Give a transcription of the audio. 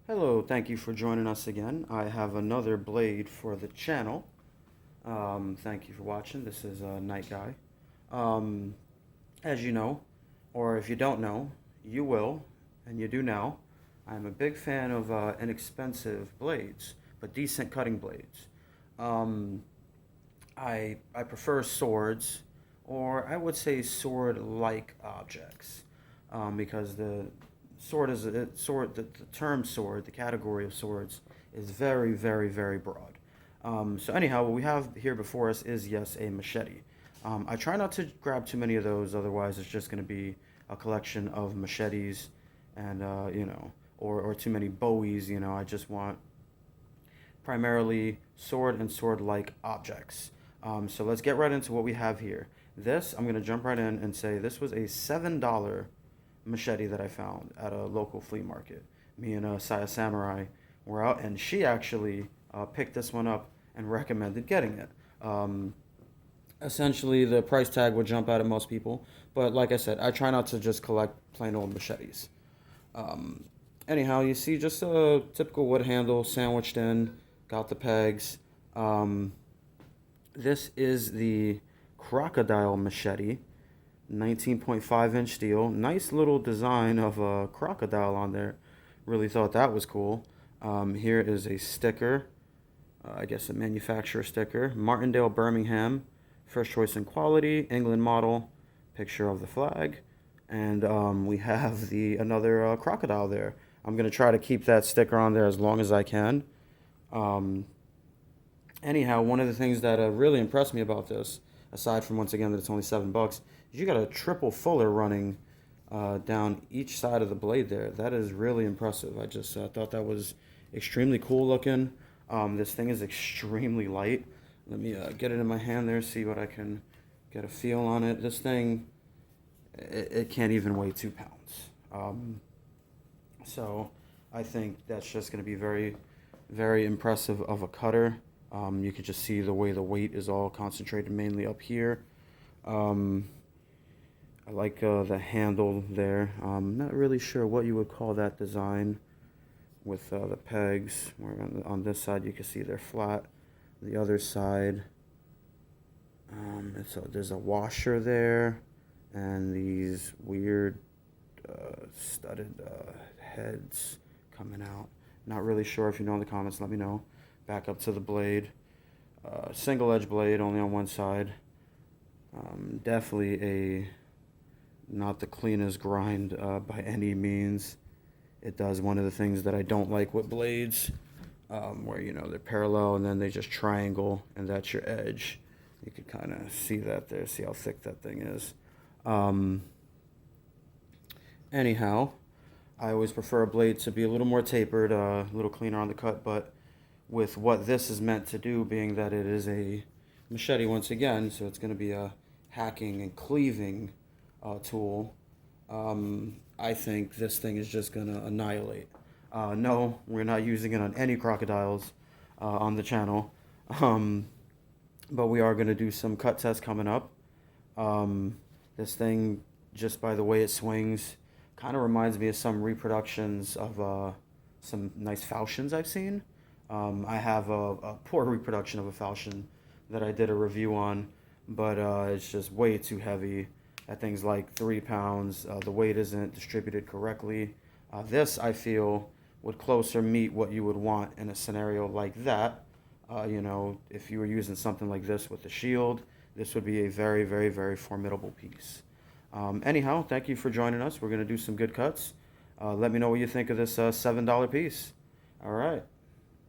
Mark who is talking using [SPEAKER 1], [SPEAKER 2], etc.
[SPEAKER 1] Hello, thank you for joining us again. I have another blade for the channel. Thank you for watching. This is Night Guy. Um, as you know, or if you don't know, you will, and you do now. I'm a big fan of inexpensive blades, but decent cutting blades. Um, I prefer swords, or I would say sword-like objects, because the sword is a sword. The term sword, the category of swords, is very, very, very broad. So anyhow, what we have here before us is yes a machete. I try not to grab too many of those, otherwise it's just going to be a collection of machetes, and or too many bowies. I just want primarily sword and sword-like objects. So let's get right into what we have here. This, I'm going to jump right in and say this was a $7 machete that I found at a local flea market. Me and Saya Samurai were out, and she actually picked this one up and recommended getting it. Essentially, the price tag would jump out at most people, but like I said, I try not to just collect plain old machetes. Um, Anyhow, you see just a typical wood handle sandwiched in, got the pegs. Um, this is the crocodile machete, 19.5-inch steel. Nice little design of a crocodile on there. Really thought that was cool. Here is a sticker, I guess a manufacturer sticker. Martindale, Birmingham, first choice in quality, England model, picture of the flag. And we have the another crocodile there. I'm going to try to keep that sticker on there as long as I can. Um, Anyhow, one of the things that really impressed me about this, aside from once again that it's only $7, is you got a triple fuller running down each side of the blade there. That is really impressive. I just thought that was extremely cool looking. This thing is extremely light. Let me get it in my hand there, see what I can get a feel on it. This thing, it can't even weigh 2 pounds. So I think that's just going to be very, very impressive of a cutter. You can just see the way the weight is all concentrated mainly up here. Um, I like the handle there. I'm not really sure what you would call that design with the pegs. Where on this side you can see they're flat. The other side, there's a washer there, and these weird studded heads coming out. Not really sure. If you know in the comments, let me know. Back up to the blade. Single edge blade, only on one side. Definitely not the cleanest grind by any means. It does one of the things that I don't like with blades, where they're parallel and then they just triangle, and that's your edge. You could kind of see that there. See how thick that thing is. Anyhow, I always prefer a blade to be a little more tapered, a little cleaner on the cut, but with what this is meant to do, being that it is a machete once again, so it's going to be a hacking and cleaving tool, I think this thing is just going to annihilate. No, we're not using it on any crocodiles on the channel, but we are going to do some cut tests coming up. This thing, just by the way it swings, kind of reminds me of some reproductions of some nice falchions I've seen. I have a poor reproduction of a falchion that I did a review on, but it's just way too heavy. That thing's like 3 pounds. The weight isn't distributed correctly. This, I feel, would closer meet what you would want in a scenario like that. If you were using something like this with a shield, this would be a very, very, very formidable piece. Anyhow, thank you for joining us. We're going to do some good cuts. Let me know what you think of this $7 piece. All right.